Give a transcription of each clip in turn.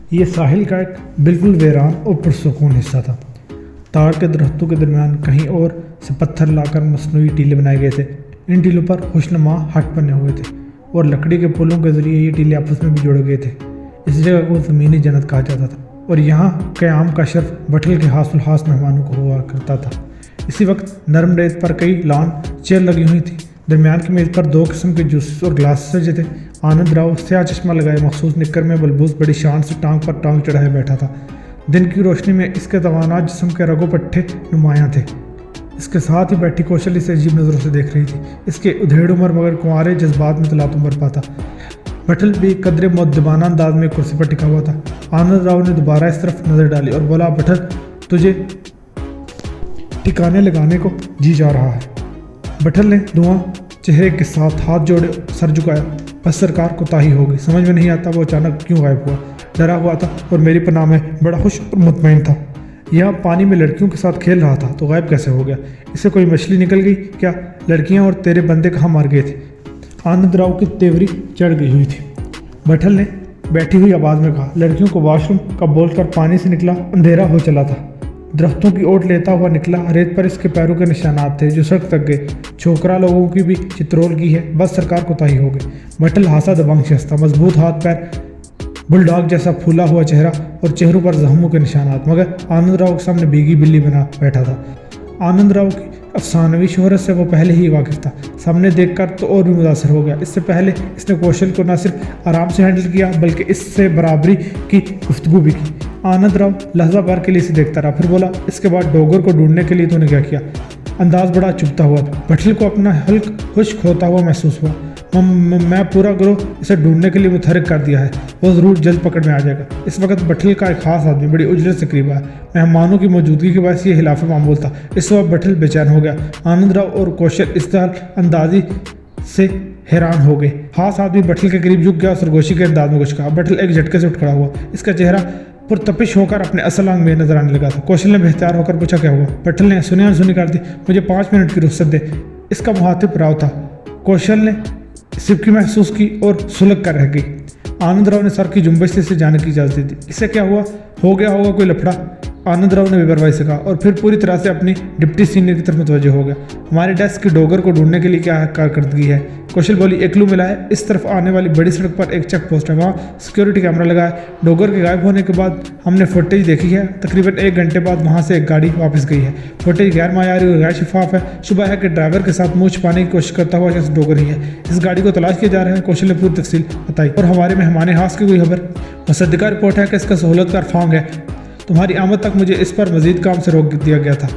ये साहिल का एक बिल्कुल वीरान और पुरसुकून हिस्सा था। ताड़ के दरख्तों के दरमियान कहीं और से पत्थर लाकर मसनूई टीले बनाए गए थे। इन टीलों पर खुशनुमा हट बने हुए थे और लकड़ी के पुलों के जरिए ये टीले आपस में भी जुड़ गए थे। इस जगह को ज़मीनी जन्नत कहा जाता था और यहाँ क़याम का शर्फ भटल के हासुल हास मेहमानों को हुआ करता था। इसी वक्त नरम रेत पर कई लॉन चेयर लगी हुई थी। दरमियान की मेज़ पर 2 किस्म के जूस और ग्लास सजे थे। आनंद राव स्याह चश्मा लगाए मखसूस निक्कर में बलबूस बड़ी शान से टांग पर टांग चढ़ाए बैठा था। दिन की रोशनी में इसके तवाना जिस्म के रगो पट्टे नुमायाँ थे। इसके साथ ही बैठी कौशल इसे अजीब नज़रों से देख रही थी। इसके उधेड़ उम्र मगर कुंवारे जज्बात में तलातुम बरपा था। भटल भी कदरे मुअद्दबाना अंदाज में कुर्सी पर टिका हुआ था। आनंद राव ने दोबारा इस तरफ नज़र डाली और बोला, भटल तुझे ठिकाने लगाने को जी जा रहा है। भटल ने धुआं चेहरे के साथ हाथ जोड़े सर झुकाया। बस सरकार कोताही होगी। समझ में नहीं आता वो अचानक क्यों गायब हुआ। डरा हुआ था और मेरी पनाह में बड़ा खुश और मुतमईन था। यह पानी में लड़कियों के साथ खेल रहा था तो गायब कैसे हो गया? इससे कोई मछली निकल गई क्या? लड़कियां और तेरे बंदे कहाँ मार गए थे? आनंद राव की तेवरी चढ़ गई हुई थी। भटल ने बैठी हुई आवाज़ में कहा, लड़कियों को वॉशरूम का बोलकर पानी से निकला। अंधेरा हो चला था। दरख्तों की ओट लेता हुआ निकला। रेत पर इसके पैरों के निशानात थे जो सड़क तक गए। छोकरा लोगों की भी चित्रोल की है। बस सरकार कोताही हो गई। भटल हासा दबंग शख्स था। मजबूत हाथ पैर, बुलडॉग जैसा फूला हुआ चेहरा और चेहरों पर जख्मों के निशानात, मगर आनंद राव के सामने भीगी बिल्ली बना बैठा था। आनंद राव की अफसानवी शोहरत से वो पहले ही वाकिफ था। सामने देखकर तो और भी मुतासर हो गया। इससे पहले इसने कौशल को न सिर्फ आराम से हैंडल किया बल्कि इससे बराबरी की गुफ्तगू भी की। आनंद राव लहजा भर के लिए इसे देखता रहा, फिर बोला, इसके बाद डोगर को ढूंढने के लिए तूने क्या किया? अंदाज बड़ा चुभता हुआ था। भटल को अपना हल्क खुश्क होता हुआ महसूस हुआ। मैं पूरा ग्रोह इसे ढूंढने के लिए मुतहरिक कर दिया है। वो ज़रूर जल्द पकड़ में आ जाएगा। इस वक्त भटल का एक खास आदमी बड़ी उजरत से करीब आया। मेहमानों की मौजूदगी के बाद ये हिलाफ मामूल था। इस वक्त भटल बेचैन हो गया। आनंद राव और कौशल इस अंदाजी से हैरान हो गए। खास आदमी भटल के करीब झुक गया और सरगोशी के अंदाज में कुछ कहा। भटल एक झटके से उठ खड़ा हुआ। इसका चेहरा पुरतपिश होकर अपने असल अंग में नजर आने लगा था। कौशल ने बेहतर होकर पूछा, क्या हुआ? भटल ने सुनिया सुनी कर दी, मुझे 5 मिनट की रुख्सत दे। इसका मुहातिब राव था। कौशल ने सिपकी महसूस की और सुलग कर रह गई। आनंद राव ने सर की जुम्बश से इसे जाने की इजाज़त दी। इससे क्या हुआ? हो गया होगा कोई लफड़ा, आनंद राव ने बेपरवाही से कहा और फिर पूरी तरह से अपनी डिप्टी सीनियर की तरफ मुतवज्जो हो गया। हमारे डेस्क की डोगर को ढूंढने के लिए क्या कारकर्दगी है? कौशल बोली, एक क्लू मिला है। इस तरफ आने वाली बड़ी सड़क पर एक चेक पोस्ट है, वहाँ सिक्योरिटी कैमरा लगा है। डोगर के गायब होने के बाद हमने फुटेज देखी है। तकरीबन 1 घंटे बाद वहाँ से एक गाड़ी वापस गई है। फुटेज गैर मायारी और गैर शिफाफ है। शुबह है कि ड्राइवर के साथ मुँह छुपाने की कोशिश करता हुआ शख्स डोगर ही है। इस गाड़ी को तलाश किया जा रहा है। कौशल ने पूरी तफसील बताई। और हमारे मेहमान हास की कोई खबर? मुसद्दिका रिपोर्ट है कि इसका सहूलतकार फांग है। तुम्हारी आमद तक मुझे इस पर मजीद काम से रोक दिया गया था।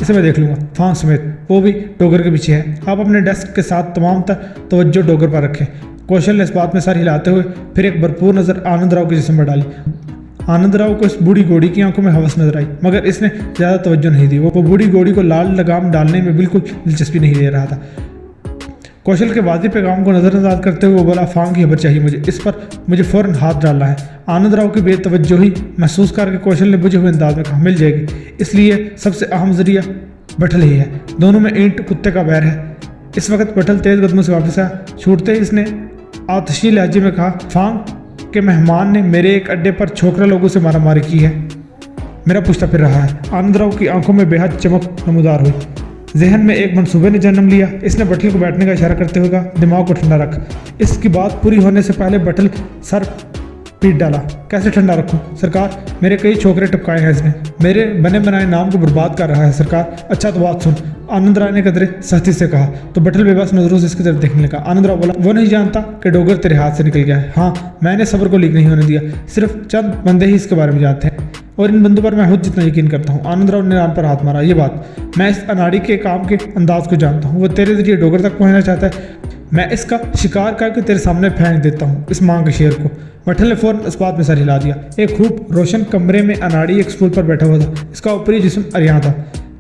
इसे मैं देख लूँगा, फांग समेत। वो भी डोगर के पीछे है। आप अपने डेस्क के साथ तमाम तवज्जो डोगर पर रखें। कौशल ने इस बात में सर हिलाते हुए फिर एक भरपूर नज़र आनंद राव के जिस्म पर डाली। आनंद राव को इस बूढ़ी घोड़ी की आंखों में हवस नजर आई, मगर इसने ज़्यादा तवज्जो नहीं दी। वो बूढ़ी घोड़ी को लाल लगाम डालने में बिल्कुल दिलचस्पी नहीं ले रहा था। कौशल के वादी पैगाम को नज़रअंदाज करते हुए वो बोला, फांग की खबर चाहिए मुझे। इस पर मुझे फ़ौरन हाथ डालना है। आनंद राव की बेतवज्जोही महसूस करके कौशल ने बुझे हुए अंदाज में कहा, मिल जाएगी। इसलिए सबसे अहम जरिया भटल ही है। दोनों में ईंट कुत्ते का बैर है। इस वक्त भटल तेज कदमों से वापस आया। छूटते ही इसने आतशी लहजे में कहा, फांग के मेहमान ने मेरे एक अड्डे पर छोकरा लोगों से मारामारी की है। मेरा पूछता फिर रहा है। आनंद राव की आंखों में बेहद चमक नमूदार हुई। जहन में एक मंसूबे ने जन्म लिया। इसने भटल को बैठने का इशारा करते हुए कहा, दिमाग को ठंडा रख। इसकी बात पूरी होने से पहले भटल सर पीट डाला। कैसे ठंडा रखूं सरकार? मेरे कई छोकरे टपकाए हैं इसने। मेरे बने बनाए नाम को बर्बाद कर रहा है सरकार। अच्छा तो बात सुन, आनंद राव ने कदरे सख्ती से कहा। तो भटल बेबस नजरों से इसकी तरफ देखने लगा। आनंद राव बोला, वो नहीं जानता कि डोगर तेरे हाथ से निकल गया है। हाँ, मैंने सब्र को लीक नहीं होने दिया। सिर्फ चंद बंदे ही इसके बारे में जानते हैं और इन बंदों पर मैं खुद जितना यकीन करता हूँ। आनंद राव ने नाम पर हाथ मारा। ये बात, मैं इस अनाड़ी के काम के अंदाज को जानता हूँ। वो तेरे जरिए डोगर तक पहुँचना चाहता है। मैं इसका शिकार करके तेरे सामने फेंक देता हूँ इस मांग के शेर को। भटल ने फौरन इस बात में सर हिला दिया। एक खूब रोशन कमरे में अनाड़ी एक स्टूल पर बैठा हुआ था। इसका ऊपरी जिस्म अरियां था।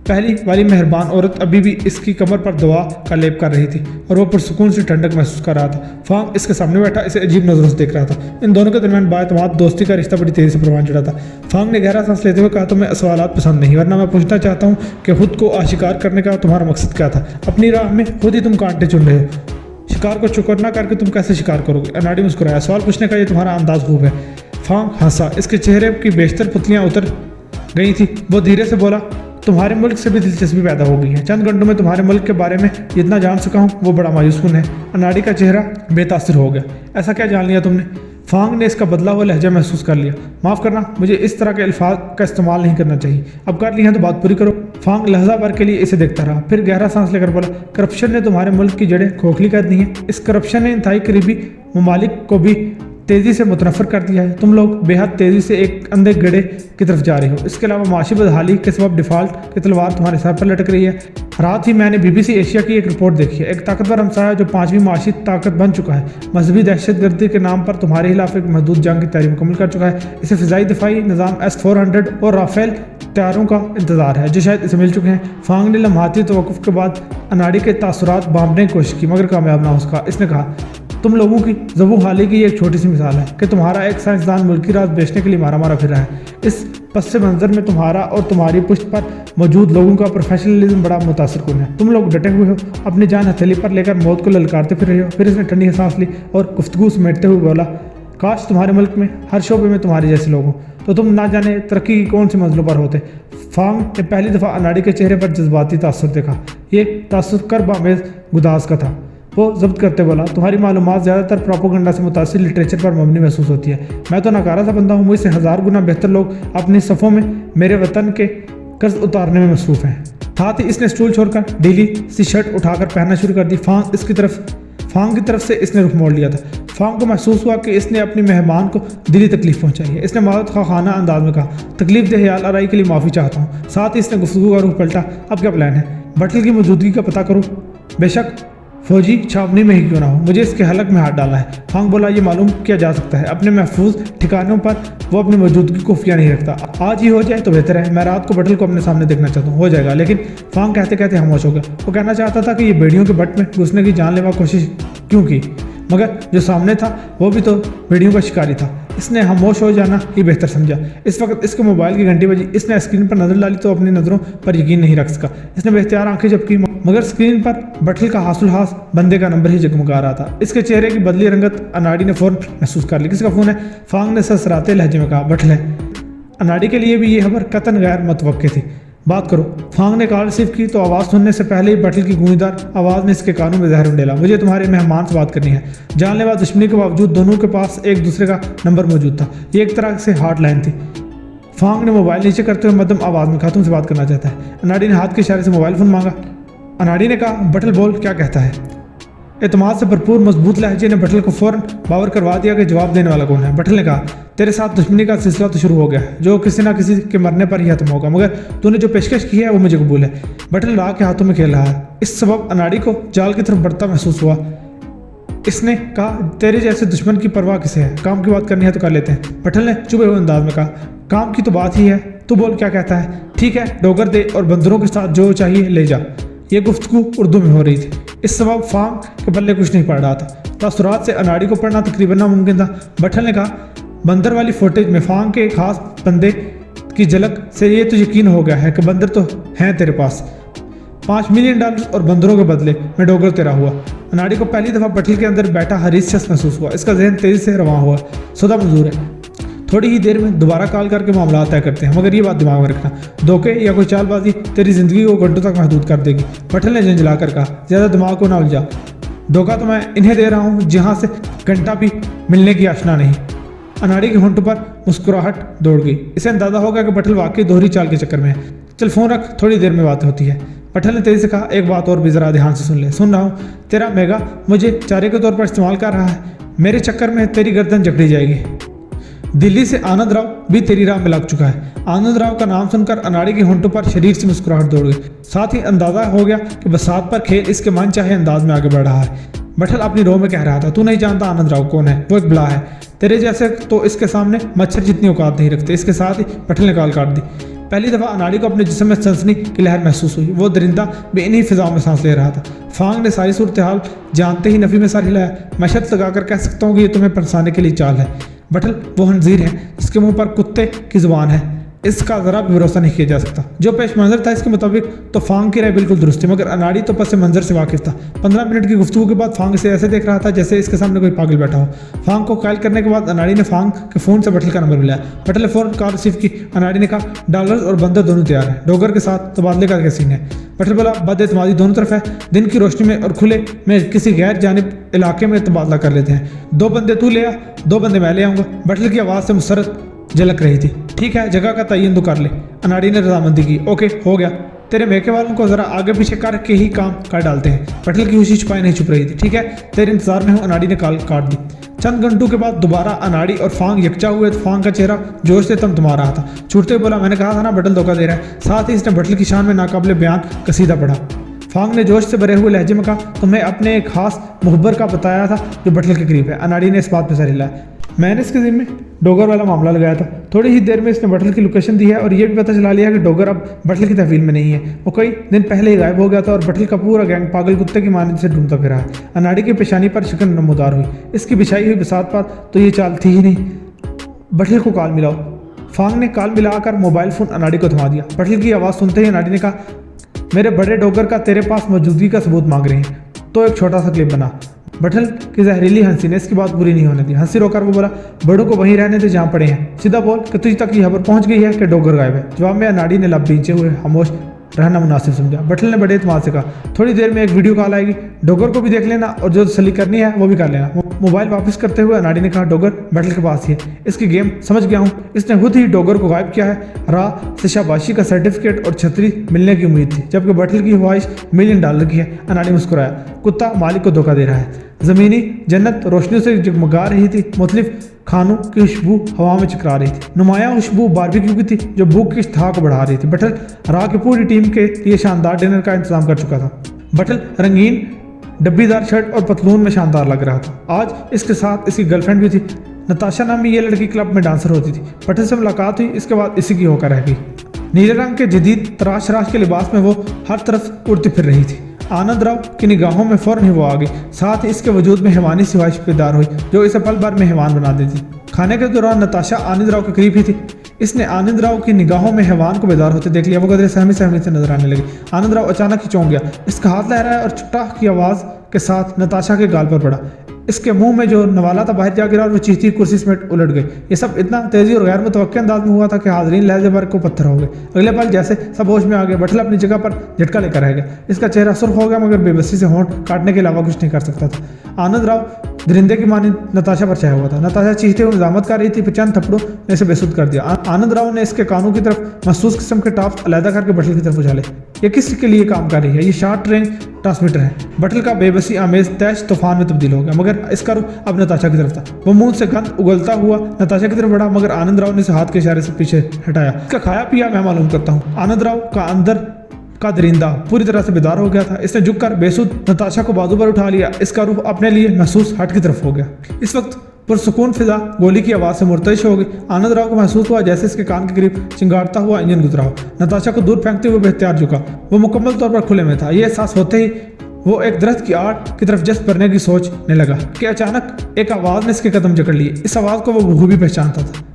पहली वाली मेहरबान औरत अभी भी इसकी कमर पर दवा का लेप कर रही थी और वो पुरसुकून से ठंडक महसूस कर रहा था। फांग इसके सामने बैठा इसे अजीब नजरों से देख रहा था। इन दोनों के दरमियान बाएतमाद दोस्ती का रिश्ता बड़ी तेजी से परवान चढ़ा था। फांग ने गहरा सांस लेते हुए कहा, तुम्हें सवालात पसंद नहीं, वरना मैं पूछना चाहता हूँ कि खुद को आशिकार करने का तुम्हारा मकसद क्या था? अपनी राह में खुद ही तुम कांटे चुन रहे हो। शिकार को चुकन्ना करके तुम कैसे शिकार करोगे? अनाड़ी मुस्कुराया। सवाल पूछने का ये तुम्हारा अंदाज खूब है। फांग हंसा। इसके चेहरे की बेशतर पुतलियां उतर गई थी। वो धीरे से बोला, तुम्हारे मुल्क से भी दिलचस्पी पैदा हो गई है। चंद घंटों में तुम्हारे मुल्क के बारे में जितना जान सका हूँ वो बड़ा मायूस है। अनाड़ी का चेहरा बेतासिर हो गया। ऐसा क्या जान लिया तुमने? फांग ने इसका बदला हुआ लहजा महसूस कर लिया। माफ़ करना, मुझे इस तरह के अल्फाज का इस्तेमाल नहीं करना चाहिए। अब कर ली है तो बात पूरी करो। फांग लहजा भर के लिए इसे देखता रहा, फिर गहरा सांस लेकर बोला, करप्शन ने तुम्हारे मुल्क की जड़ें खोखली कर दी हैं। इस करप्शन ने इंतहाई करीबी ममालिक को भी तेज़ी से मुतनफ़र कर दिया है। तुम लोग बेहद तेज़ी से एक अंधे गड्ढे की तरफ जा रहे हो। इसके अलावा माशी बदहाली के सबब डिफ़ॉल्ट की तलवार तुम्हारे सर पर लटक रही है। रात ही मैंने BBC एशिया की एक रिपोर्ट देखी है। एक ताकतवर हमसाया जो 5वीं माशी ताकत बन चुका है, मजहबी दहशतगर्दी के नाम पर तुम्हारे खिलाफ एक महदूद जंग की तैयारी मुकम्मल कर चुका है। इसे फ़िज़ाई दिफाई निज़ाम S-400 और राफेल तैयारों का इंतजार है जो शायद इसे मिल चुके हैं। फांग ने लम्हाती तवक्कुफ़ के बाद अनाड़ी के तासुरात बांटने की कोशिश की मगर कामयाब ना हो सका। इसने कहा, तुम लोगों की ज़बू हाली की एक छोटी सी मिसाल है कि तुम्हारा एक साइंसदान मुल्की राज बेचने के लिए मारा मारा फिर रहा है। इस पस मंज़र में तुम्हारा और तुम्हारी पुष्ट पर मौजूद लोगों का प्रोफेशनलिज्म बड़ा मुतासरकुन है। तुम लोग डटे हुए हो, अपनी जान हथेली पर लेकर मौत को ललकारते फिर रहे हो। फिर इसने ठंडी सांस ली और गुफ्तगू समेटते हुए बोला, काश तुम्हारे मुल्क में हर शोबे में तुम्हारे जैसे लोग हों तो तुम ना जाने तरक्की की कौन सी मंजिलों पर होते। फांग ने पहली दफ़ा अनाड़ी के चेहरे पर जज्बाती तासुर देखा। ये तासुर करबामेज़ गुदास का था। वो जब्त करते बोला, तुम्हारी मालूमात ज़्यादातर प्रोपोगंडा से मुतासिर लिटरेचर पर मबनी महसूस होती है। मैं तो नकारा सा बंदा हूँ। मुझसे 1000 गुना बेहतर लोग अपनी सफ़ों में मेरे वतन के कर्ज उतारने में मसरूफ़ हैं। साथ ही इसने स्टूल छोड़कर ढीली सी शर्ट उठाकर पहनना शुरू कर दी। फांग की तरफ से इसने रुख मोड़ लिया था। फांग को महसूस हुआ कि इसने अपनी मेहमान को दिली तकलीफ पहुंचाई है। इसने मदद खाना अंदाज में कहा, तकलीफ दे ख्याल आराई के लिए माफ़ी चाहता हूँ। साथ ही इसने गुफ्तगू का रुख पलटा, अब क्या प्लान है? बटल की मौजूदगी का पता करो, बेशक फौजी छावनी में ही क्यों ना हो। मुझे इसके हलक में हाथ डाला है। फांग बोला, ये मालूम किया जा सकता है। अपने महफूज ठिकानों पर वो अपनी मौजूदगी को खुफिया नहीं रखता। आज ही हो जाए तो बेहतर है। मैं रात को बटल को अपने सामने देखना चाहता हूँ। हो जाएगा। लेकिन फांग कहते कहते खामोश हो गया। वो कहना चाहता था कि ये बेड़ियों के बट में घुसने की जानलेवा कोशिश क्यों की, मगर जो सामने था वो भी तो बेड़ियों का शिकारी था। इसने खामोश हो जाना ही बेहतर समझा। इस वक्त इसके मोबाइल की घंटी बजी। इसने स्क्रीन पर नजर डाली तो अपनी नज़रों पर यकीन नहीं रख सका। इसने बेख्तियार आंखें झपकी मगर स्क्रीन पर बटल का हासुलहास बंदे का नंबर ही जगमगा रहा था। इसके चेहरे की बदली रंगत अनाड़ी ने फौरन महसूस कर ली। किसका फ़ोन है? फांग ने ससराते लहजे में कहा, बटल है। अनाड़ी के लिए भी ये खबर कतन गैर मुतवक्के थी। बात करो। फांग ने कॉल रिसीव की तो आवाज़ सुनने से पहले ही बटल की गूंजदार आवाज़ ने इसके कानों में जहर उंडेला। मुझे तुम्हारे मेहमान से बात करनी है। जानलेवा दुश्मनी के बावजूद दोनों के पास एक दूसरे का नंबर मौजूद था। ये एक तरह से हॉट लाइन थी। फांग ने मोबाइल नीचे करते हुए मध्यम आवाज़ में कहा, तुमसे बात करना चाहता है। अनाड़ी ने हाथ के इशारे से मोबाइल फ़ोन मांगा। अनाड़ी ने कहा, बटल बोल, क्या कहता है? एतमाद से भरपूर मजबूत लहजे ने बटल को फ़ौरन बावर करवा दिया कि जवाब देने वाला कौन है। बटल ने कहा, तेरे साथ दुश्मनी का सिलसिला तो शुरू हो गया है जो किसी ना किसी के मरने पर ही खत्म होगा, मगर तूने जो पेशकश की है वो मुझे कबूल है। बटल राह के हाथों में खेल रहा है। इस सबब अनाड़ी को जाल की तरफ बढ़ता महसूस हुआ। इसने कहा, तेरे जैसे दुश्मन की परवाह किसे है? काम की बात करनी है तो कर लेते हैं। बटल ने चुभे हुए अंदाज में कहा, काम की तो बात ही है। तू बोल, क्या कहता है? ठीक है, डोगर दे और बंदरों के साथ जो चाहिए ले जा। ये गुफ्तगू उर्दू में हो रही थी। इस सबब फांग के बल्ले कुछ नहीं पड़ रहा था। तासुरात से अनाड़ी को पढ़ना तकरीबन नामुमकिन था। बटल ने कहा, बंदर वाली फुटेज में फांग के खास बंदे की झलक से ये तो यकीन हो गया है कि बंदर तो हैं तेरे पास। $5 मिलियन और बंदरों के बदले में डोगर तेरा हुआ। अनाड़ी को पहली दफ़ा बटल के अंदर बैठा हरीस शख्स महसूस हुआ। इसका जहन तेज़ी से रवां हुआ। सौदा मंजूर है। थोड़ी ही देर में दोबारा कॉल करके मामला तय करते हैं, मगर ये बात दिमाग में रखना, धोखे या कोई चालबाजी तेरी ज़िंदगी को घंटों तक महदूद कर देगी। बटल ने झंझला कर कहा, ज़्यादा दिमाग को ना उलझा। धोखा तो मैं इन्हें दे रहा हूँ जहाँ से घंटा भी मिलने की आशना नहीं। अनाड़ी के होंठों पर मुस्कुराहट दौड़ गई। इसे अंदाजा हो गया कि बटल वाकई दोहरी चाल के चक्कर में है। चल फ़ोन रख, थोड़ी देर में बात होती है। बटल ने तेज़ी से कहा, एक बात और भी ज़रा ध्यान से सुन ले। सुन रहा हूँ। तेरा मेगा मुझे चारे के तौर पर इस्तेमाल कर रहा है। मेरे चक्कर में तेरी गर्दन जकड़ी जाएगी। दिल्ली से आनंद राव भी तेरी राह में लग चुका है। आनंद राव का नाम सुनकर अनाड़ी के होंठों पर शरीर से मुस्कुराहट दौड़ गई। साथ ही अंदाजा हो गया कि बसात पर खेल इसके मन चाहे अंदाज में आगे बढ़ रहा है। बटल अपनी रोह में कह रहा था, तू नहीं जानता आनंद राव कौन है? वो एक बला है। तेरे जैसे तो इसके सामने मच्छर जितनी औकात नहीं रखते। इसके साथ ही बटल ने कॉल काट दी। पहली दफ़ा अनाड़ी को अपने जिस्म में सनसनी की लहर महसूस हुई। वो दरिंदा भी इन्हीं फिजाओं में सांस ले रहा था। फांग ने सारी सूरत हाल जानते ही नफ़ी में सर हिलाया। मैं शर्त लगाकर कह सकता हूँ कि ये तुम्हें फंसाने के लिए चाल है। बटल वो हंजीर है जिसके मुंह पर कुत्ते की जुबान है। इसका ज़रा भी भरोसा नहीं किया जा सकता। जो पेश मंजर था इसके मुताबिक तो फांग की राय बिल्कुल दुरुस्त थी, मगर अनाड़ी तो पस मंजर से वाकिफ था। 15 मिनट की गुफ्तगू के बाद फांग इसे ऐसे देख रहा था जैसे इसके सामने कोई पागल बैठा हो। फांग को कॉल करने के बाद अनाड़ी ने फांग के फ़ोन से बटल का नंबर मिलाया। बटल ने फ़ौरन कॉल रिसीव की। अनाड़ी ने कहा डॉलर्स और बंदर दोनों तैयार हैं, डोगर के साथ तबादले का क्या सीन है। बटल बोला बदएतमादी दोनों तरफ है, दिन की रोशनी में और खुले में किसी गैर जानिब इलाके में तबादला कर लेते हैं। 2 बंदे तू ले आ, 2 बंदे मैं ले आऊँगा। बटल की आवाज़ से मुसरत झलक रही थी। ठीक है, जगह का तयन तो कर ले। अनाड़ी ने रजामंदी की। ओके हो गया, तेरे मेके वालों को जरा आगे पीछे करके ही काम कर डालते हैं। पटेल की खुशी छुपाई नहीं छुप रही थी। ठीक है, तेरे इंतजार में हूँ। अनाड़ी ने कॉल काट दी। चंद घंटों के बाद दोबारा अनाड़ी और फांग यकजा हुए तो फांग का चेहरा जोश से तमतमा रहा था। छूटते बोला मैंने कहा था ना बटल धोखा दे रहा है। साथ ही इसने बटल की शान में नाकाबिले बयान कसीदा पढ़ा। फांग ने जोश से भरे हुए लहजे में कहा तुम्हें अपने एक खास मुखबर का बताया था जो बटल के करीब है। अनाड़ी ने इस बात पर सर हिलाया। मैंने इसके जिम्मे डोगर वाला मामला लगाया था। थोड़ी ही देर में इसने बटल की लोकेशन दी है और ये भी पता चला लिया कि डोगर अब बटल की तहवील में नहीं है। वो कई दिन पहले ही गायब हो गया था और बटल का पूरा गैंग पागल कुत्ते की मानद से ढूंढता फिरा है। अनाड़ी की पेशानी पर शिकन नमोदार हुई। इसकी बिछाई हुई बसात पर तो ये चाल थी ही नहीं। बटल को कॉल मिलाओ। फांग ने कॉल मिलाकर मोबाइल फ़ोन अनाड़ी को थमा दिया। बटल की आवाज़ सुनते ही अनाड़ी ने कहा मेरे बड़े डोगर का तेरे पास मौजूदगी का सबूत मांग रहे हैं, तो एक छोटा सा क्लिप बना। बटल की जहरीली हंसी ने इसकी बात पूरी नहीं होने दी। हंसी रोकर वो बोला बड़ों को वहीं रहने दे जहाँ पड़े हैं। सीधा बोल कि तुझ तक ये खबर पहुँच गई है कि डोगर गायब है। जवाब में अनाड़ी ने लब भींचे हुए खामोश रहना मुनासिब समझा। बटल ने बड़े इत्मीनान से कहा थोड़ी देर में एक वीडियो कॉल आएगी, डोगर को भी देख लेना और जो तसल्ली करनी है वो भी कर लेना। मोबाइल वापस करते हुए अनाड़ी ने कहा डोगर बटल के पास ही है, इसकी गेम समझ गया हूँ। इसने खुद ही डोगर को गायब किया है। राह से शाबाशी का सर्टिफिकेट और छतरी मिलने की उम्मीद थी, जबकि बटल की ख्वाहिश $1 मिलियन की है। अनाड़ी मुस्कुराया। कुत्ता मालिक को धोखा दे रहा है। ज़मीनी जन्नत रोशनियों से जगमगा रही थी। मुख्तलिफ खानों की खुशबू हवा में चकरा रही थी। नुमाया खुशबू बारबेक्यू की थी जो भूख की इश्तहा को बढ़ा रही थी। बटल राह की पूरी टीम के लिए शानदार डिनर का इंतजाम कर चुका था। बटल रंगीन डब्बीदार शर्ट और पतलून में शानदार लग रहा था। आज इसके साथ इसकी गर्लफ्रेंड भी थी। नताशा नामी ये लड़की क्लब में डांसर होती थी। बटल से मुलाकात हुई, इसके बाद इसी की होकर रह गई। नीले रंग के जदीद तराश राश के लिबास में वो हर तरफ उड़ती फिर रही थी। आनंद राव की निगाहों में फौरन ही वो आ गई। साथ ही इसके वजूद में हैवानी सिवाइश पैदार हुई जो इसे पल भर में हैवान बना देती। खाने के दौरान नताशा आनंद राव के करीब ही थी। इसने आनंद राव की निगाहों में हैवान को बेदार होते देख लिया। वो कदरे सहमी सहमी से नजर आने लगी। आनंद राव अचानक ही चौंक गया। इसका हाथ लहराया और चुटाह की आवाज़ के साथ नताशा के गाल पर पड़ा। इसके मुंह में जो नवाला था बाहर जा गिरा और वो चीखती कुर्सी समेट उलट गई। ये सब इतना तेजी और गैर मुतवक्किल अंदाज में हुआ था कि हाजरीन लहजे भर को पत्थर हो गए। अगले पल जैसे सब होश में आ गए। बटल अपनी जगह पर झटका लेकर रह गया। इसका चेहरा सुर्ख हो गया मगर बेबसी से होंठ काटने के अलावा कुछ नहीं कर सकता था। आनंद राव दरिंदे की मानी नताशा पर छाया हुआ था। नताशा चीखते हुए निजामत कर रही थी। 50 थप्पड़ों ने इसे बेसुध कर दिया। आनंद राव ने इसके कानों की तरफ महसूस किस्म के टॉप्स अलहदा करके बटल की तरफ उछाले। ये किस के लिए काम कर रही है? ये शॉर्ट रेंज ट्रांसमीटर है। बटल का बेबसी आमेज तैश तूफान में तब्दील हो गया मगर इसका रुख अब नताशा की तरफ था। वो मुंह से गंद उगलता हुआ नताशा की तरफ बढ़ा मगर आनंद राव ने इसे हाथ के इशारे से पीछे हटाया। इसका खाया पिया मैं मालूम करता हूँ। आनंद राव का अंदर का दरिंदा पूरी तरह से बेदार हो गया था। इसने झुककर बेसुध नताशा को बाजू पर उठा लिया। इसका रुख अपने लिए महसूस हट की तरफ हो गया। इस वक्त पुरसुकून फिजा गोली की आवाज़ से मुर्तइश हो गई। आनंद राव को महसूस हुआ जैसे इसके कान के करीब चिंगारता हुआ इंजन गुजरा हो। नताशा को दूर फेंकते हुए बेहतियात झुका। वो मुकम्मल तौर पर खुले में था। ये एहसास होते ही वो एक दरख्त की आड़ की तरफ जस्ट भरने की सोचने लगा कि अचानक एक आवाज़ ने इसके कदम जकड़ लिए। इस आवाज़ को वो बखूबी पहचानता था।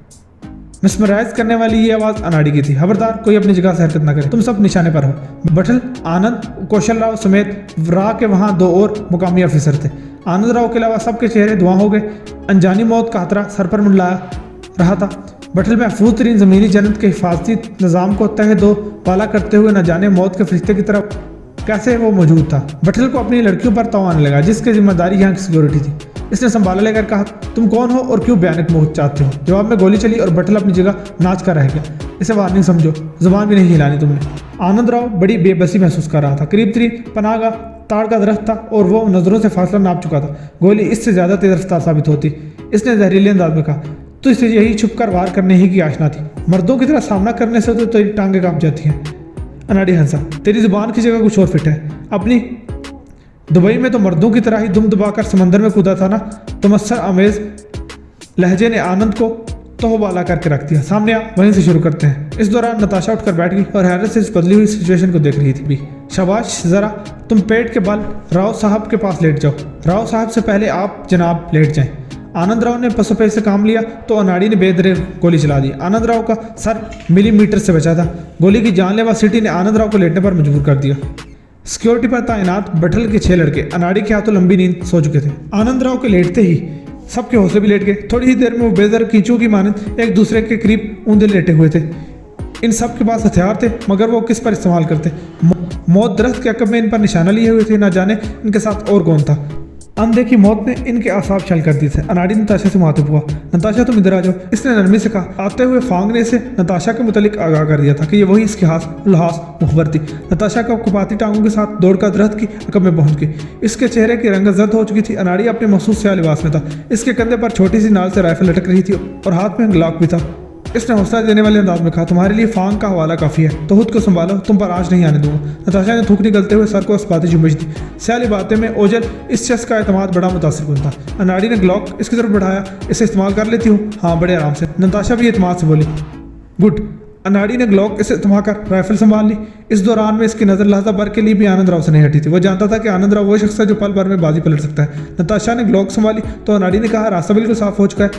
मिसमराइज करने वाली ये आवाज़ अनाड़ी की थी। खबरदार कोई अपनी जगह से हरकत न करे, तुम सब निशाने पर हो। बटल आनंद कौशल राव समेत राह के वहाँ 2 और मुकामी ऑफिसर थे। आनंद राव के अलावा सबके चेहरे धुआं हो गए। अनजानी मौत का खतरा सर पर मंडलाया रहा था। बटल महफूज तरीन ज़मीनी जन्नत के हिफाजती निज़ाम को तह दो पाला करते हुए न जाने मौत के फरिश्ते की तरफ कैसे वो मौजूद था। बटल को अपनी लड़कियों पर ताव आने लगा जिसकी जिम्मेदारी यहाँ की सिक्योरिटी थी। इसने संभाला लेकर कहा तुम कौन हो और क्यों भयानक मौत चाहते हो? जवाब में गोली चली और बटल अपनी जगह नाच कर रह गया। इसे वार्निंग समझो, जुबान भी नहीं हिलानी तुमने। आनंद राव बड़ी बेबसी महसूस कर रहा था। करीब तरीन पनाह ताड़ का दरख्त था और वो नजरों से फासला नाप चुका था। गोली इससे ज्यादा तेज रफ्तार साबित होती। इसने जहरीले अंदाज में कहा तो इसे यही छुप कर वार करने ही की आशना थी। मर्दों की तरह सामना करने से तो तेरी टांगे कांप जाती हैं। अनाड़ी हंसा। तेरी जुबान की जगह कुछ और फिट है। अपनी दुबई में तो मर्दों की तरह ही दुम दबाकर समंदर में कूदा था ना। तमस्सर आमेज लहजे ने आनंद को तोहबाला करके रख दिया। सामने आ, वहीं से शुरू करते हैं। इस दौरान नताशा उठकर बैठ गई और हैरत से इस बदली हुई सिचुएशन को देख रही थी भी। शाबाश, जरा तुम पेट के बल राव साहब के पास लेट जाओ। राव साहब से पहले आप जनाब लेट जाएं। आनंद राव ने पसोपे से काम लिया तो अनाड़ी ने बेदरे गोली चला दी। आनंद राव का सर मिलीमीटर से बचा था। गोली की जानलेवा सीटी ने आनंद राव को लेटने पर मजबूर कर दिया। सिक्योरिटी पर तैनात बठल के 6 लड़के अनाड़ी के हाथों लंबी नींद सो चुके थे। आनंद राव के लेटते ही सबके हौसले भी लेट गए। थोड़ी ही देर में वो बेदर कीचों की मानद एक दूसरे के करीब ऊंधे लेटे हुए थे। इन सब के पास हथियार थे, मगर वो किस पर इस्तेमाल करते। मौत दरख्त के अकब में इन पर निशाना लिए हुए थे, ना जाने इनके साथ और कौन था। अंधे की मौत ने इनके आसाब छल कर दिए थे। अनाड़ी नताशा से मुखातिब हुआ। नताशा तुम इधर आ जाओ, इसने नरमी से कहा। आते हुए फांग ने इसे नताशा के मुतालिक आगाह कर दिया था कि ये वही इसके लहास मुखबर थी। नताशा का कुपाती टांगों के साथ दौड़कर दरख्त की अकब में पहुंच गई। इसके चेहरे की रंगत जर्द हो चुकी थी। अनाड़ी अपने मखसूस स्याह लिबास में था। इसके कंधे पर छोटी सी नाल से राइफल लटक रही थी और हाथ में ग्लाक भी था। इसने हौसला देने वाले अंदाज में कहा, तुम्हारे लिए फांग का हवाला काफ़ी है, तो खुद को संभालो, तुम पर आज नहीं आने दूंगा। नताशा ने थूक निकलते हुए सर को अस्पाती जुम्बिश दी। स्याली बातें में ओझल इस शख्स का एतमाद बड़ा मुतासिर था। अनाड़ी ने ग्लॉक इसकी तरफ बढ़ाया। इसे इस्तेमाल कर लेती हूँ? हाँ, बड़े आराम से। नताशा भी एतमाद से बोली। गुड। अनाड़ी ने ग्लॉक इसे थमा कर राइफल संभाल ली। इस दौरान में इसकी नज़र लहजा भर के लिए भी आनंद राव से नहीं हटी थी। वो जानता था कि आनंद राव वो शख्स है जो पल भर में बाजी पलट सकता है। नताशा ने ग्लॉक संभाली तो अनाड़ी ने कहा, रास्ता बिल्कुल साफ हो चुका है,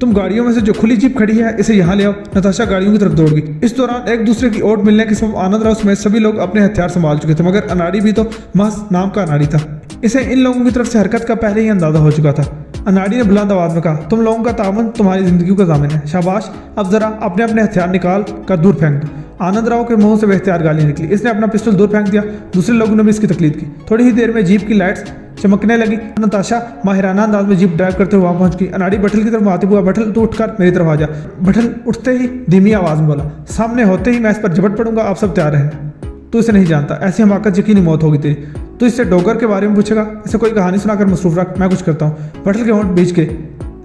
तुम गाड़ियों में से जो खुली जीप खड़ी है इसे यहाँ ले आओ। नताशा गाड़ियों की तरफ दौड़ गई। इस दौरान एक दूसरे की ओट मिलने के सबब आनंद राव समेत सभी लोग अपने हथियार संभाल चुके थे, मगर अनाड़ी भी तो महज नाम का अनाड़ी था। इसे इन लोगों की तरफ से हरकत का पहले ही अंदाजा हो चुका था। अनाड़ी ने बुलंद आवाज में कहा, तुम लोगों का तामन तुम्हारी जिंदगी का दामन है। शाबाश, अब जरा अपने अपने हथियार निकाल कर दूर फेंक दो। आनंद राव के मुंह से बेख्तियार गाली निकली। इसने अपना पिस्टल दूर फेंक दिया। दूसरे लोगों ने भी इसकी तकलीद की। थोड़ी ही देर में जीप की लाइट्स चमकने लगी। नताशा माहिराना अंदाज में जीप ड्राइव करते हुए वहां पहुंच गई। अनाड़ी बठल की तरफ आते हुआ, बठल तू उठकर मेरी तरफ आ जा। बठल उठते ही धीमी आवाज में बोला, सामने होते ही मैं इस पर झपट पड़ूंगा, आप सब तैयार हैं। तू इसे नहीं जानता, ऐसी हमाकत यकीनी मौत होगी तेरी। तू इससे डोगर के बारे में पूछेगा, इसे कोई कहानी सुनाकर मसरूफ रख, मैं कुछ करता हूँ। बठल के होंठ बीच के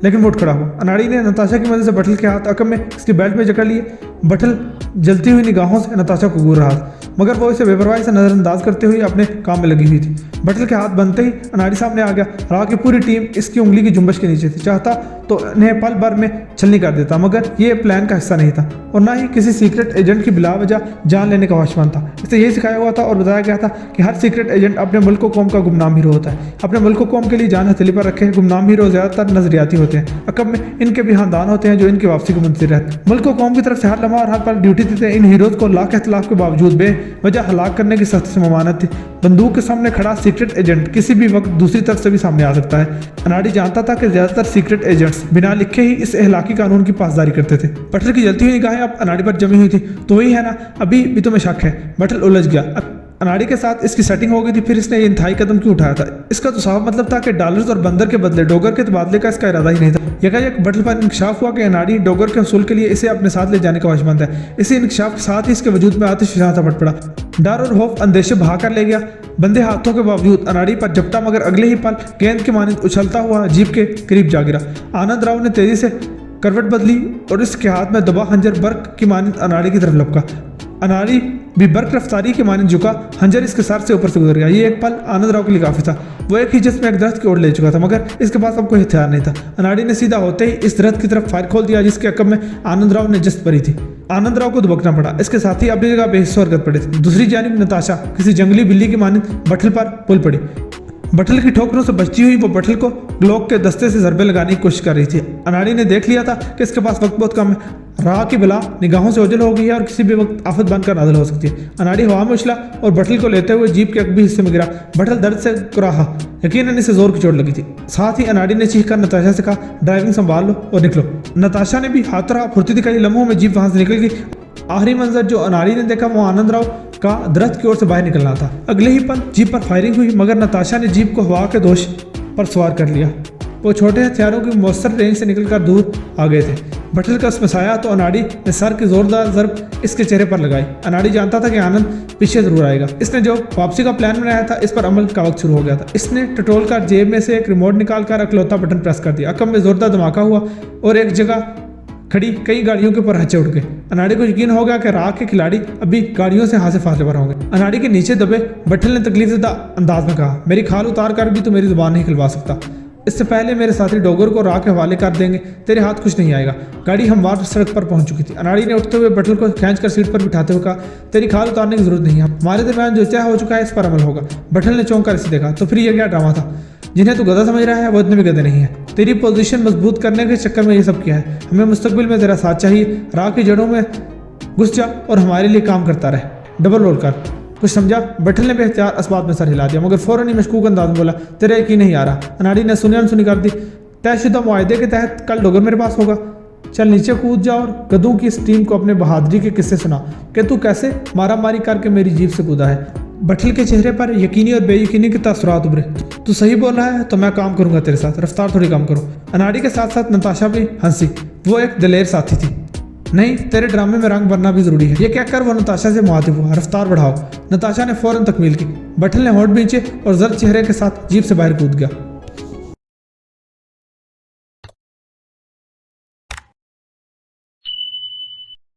लेकिन वो उठ खड़ा हुआ। अनाड़ी ने नताशा की मदद से बठल के हाथ अकब में इसकी बेल्ट में जकड़ लिए। बठल जलती हुई निगाहों से नताशा को घूर रहा था, मगर वो इसे बेपरवाही से नजरअंदाज करते हुए अपने काम में लगी हुई थी। बठल के हाथ बनते ही अनाड़ी सामने आ गया। राह की पूरी टीम इसकी उंगली की जुम्बश के नीचे थी। चाहता तो इन्हें पल भर में छलनी कर देता, मगर ये प्लान का हिस्सा नहीं था और ना ही किसी सीक्रेट एजेंट की बिला वजह जान लेने का ख्वाहिशमंद था। इसे यही सिखाया हुआ था और बताया गया था कि हर सीक्रेट एजेंट अपने मुल्क कौम का गुमनाम हीरो होता है। अपने मुल्क कौम के लिए जान हथेली पर रखे गुमनाम हीरो ज्यादातर नजरियाती होते हैं। अकब में इनके भी खानदान होते हैं जो इनकी वापसी को मुंतजिर रहते। मुल्क कौम की तरफ से हर लम्हा और हर पल ड्यूटी देते इन हीरोज को लाख इख्तिलाफ के बावजूद बेवजह हलाक करने की सख्त से ममानत थी। बंदूक के सामने खड़ा सीक्रेट एजेंट किसी भी वक्त दूसरी तरफ से भी सामने आ सकता है। अनाड़ी जानता था कि ज्यादातर सीक्रेट एजेंट्स बिना लिखे ही इस इहलाकी कानून की पासदारी करते थे। बटल की जलती हुई निगाहें अब अनाड़ी पर जमी हुई थी। तो वही है ना, अभी भी तुम्हें शक है? बटल उलझ गया। अनाड़ी के साथ इसकी सेटिंग हो गई थी, फिर इसने ये इंतहाई कदम क्यों उठाया था? इसका तो साफ मतलब था कि डॉलर्स और बंदर के बदले डोगर के तबादले का इसका इरादा ही नहीं था। यकायक बटल पर इंकशाफ हुआ कि अनाड़ी डोगर के हसूल के लिए इसे अपने साथ ले जाने का ख्वाहिशमंद है। इसी इंकशाफ के साथ ही इसके वजूद में आतिश फिजा पड़ पड़ा। डर और खौफ अंदेशे बहा कर ले गया। बंदे हाथों के बावजूद अनाड़ी पर झपटा, मगर अगले ही पल गेंद के मानिंद उछलता हुआ जीप के करीब जा गिरा। आनंद राव ने तेजी से करवट बदली और इसके हाथ में दबा खंजर बर्क की मानिंद अनाड़ी की तरफ लपका। अनाड़ी भी बर्क रफ्तारी के मानिंद झुका। खंजर इसके सर से ऊपर से गुजर गया। ये एक पल आनंद राव के लिए काफी था। वो एक ही जिस्म एक दरख्त की ओर ले चुका था, मगर इसके पास अब कोई हथियार नहीं था। अनाड़ी ने सीधा होते ही इस दरख्त की तरफ फायर खोल दिया, जिसके अकब में आनंद राव ने जस्त भरी थी। आनंद राव को दुबकना पड़ा। इसके साथी अपनी जगह बेहिस्सा हरकत पड़े थे। दूसरी जानिब नताशा किसी जंगली बिल्ली की मानिंद बठल पर पुल पड़ी। बठल की ठोकरों से बचती हुई वो बठल को ग्लोक के दस्ते से जरबे लगाने की कोशिश कर रही थी। अनाड़ी ने देख लिया था कि इसके पास वक्त बहुत कम है। राह की बिला निगाहों से ओझल हो गई है और किसी भी वक्त आफत बनकर नाज़िल हो सकती है। अनाड़ी हवा में उछला और बठल को लेते हुए जीप के अगबी हिस्से में गिरा। बठल दर्द से कुराहा, यकीनन इसे जोर की चोट लगी थी। साथ ही अनाड़ी ने चीख कर नताशा से कहा, ड्राइविंग संभाल लो और निकलो। नताशा ने भी हाथों फुर्ती दिखाई। लम्हों में जीप वहां से निकल गई। आखिरी मंजर जो अनाड़ी ने देखा वो आनंद राव का दरख्त की ओर से बाहर निकलना था। अगले ही पल जीप पर फायरिंग हुई, मगर नताशा ने जीप को हवा के दोष पर सवार कर लिया। वो छोटे हथियारों की मौसर रेंज से निकलकर दूर आ गए थे। बठल का उसमें साया तो अनाड़ी ने सर की जोरदार जरब इसके चेहरे पर लगाई। अनाड़ी जानता था कि आनंद पीछे जरूर आएगा। इसने जो वापसी का प्लान बनाया था, इस पर अमल का वक्त शुरू हो गया था। इसने टटोल कर जेब में से एक रिमोट निकालकर अकलौता बटन प्रेस कर दिया। अकब में जोरदार धमाका हुआ और एक जगह खड़ी कई गाड़ियों के ऊपर हच्चे उठ गए। अनाड़ी को यकीन हो गया कि राह के खिलाड़ी अभी गाड़ियों से हाथ से फासले पर होंगे। अनाड़ी के नीचे दबे बठल ने तकलीफज़दा अंदाज में कहा, मेरी खाल उतार कर भी तो मेरी जुबान नहीं खिलवा सकता। इससे पहले मेरे साथी डोगर को राह के हवाले कर देंगे, तेरे हाथ कुछ नहीं आएगा। गाड़ी हमवार सड़क पर पहुंच चुकी थी। अनाड़ी ने उठते हुए बठल को खींचकर सीट पर बिठाते हुए कहा, तेरी खाल उतारने की जरूरत नहीं है, हमारे दरमियान जो तय हो चुका है इस पर अमल होगा। बठल ने चौंक कर इसे देखा, तो फिर यह क्या ड्रामा था? जिन्हें तू गधा समझ रहा है वो इतने भी गधे नहीं है। तेरी पोजीशन मजबूत करने के चक्कर में ये सब किया है। हमें मुस्तकबिल में तेरा साथ चाहिए। राह की जड़ों में घुस जा और हमारे लिए काम करता रहे। डबल रोल कर। कुछ समझा? बटल ने बेहतियात इस बात में सर हिला दिया, मगर फौरन ही मशकूक अंदाज में बोला, तेरा यकीन नहीं आ रहा। अनाड़ी ने सुनी अनसुनी कर दी। तयशुदा मुआहदे के तहत कल डोगर मेरे पास होगा। चल नीचे कूद जा और गधों की इस टीम को अपने बहादुरी के किस्से सुना कि तू कैसे मारा मारी करके मेरी जीप से कूदा है। बटल के चेहरे पर यकीनी और बेयकीनी के तासुरात उभरे। तू सही बोल रहा है तो मैं काम करूंगा तेरे साथ, रफ्तार थोड़ी कम करो। अनाड़ी के साथ साथ नताशा भी हंसी। वो एक दिलेर साथी थी। नहीं, तेरे ड्रामे में रंग भरना भी जरूरी है। ये कहकर वो नताशा से मुखातिब हुआ, रफ्तार बढ़ाओ। नताशा ने फौरन तकमील की। बटल ने होठ भींचे और जर्द चेहरे के साथ जीप से बाहर कूद गया।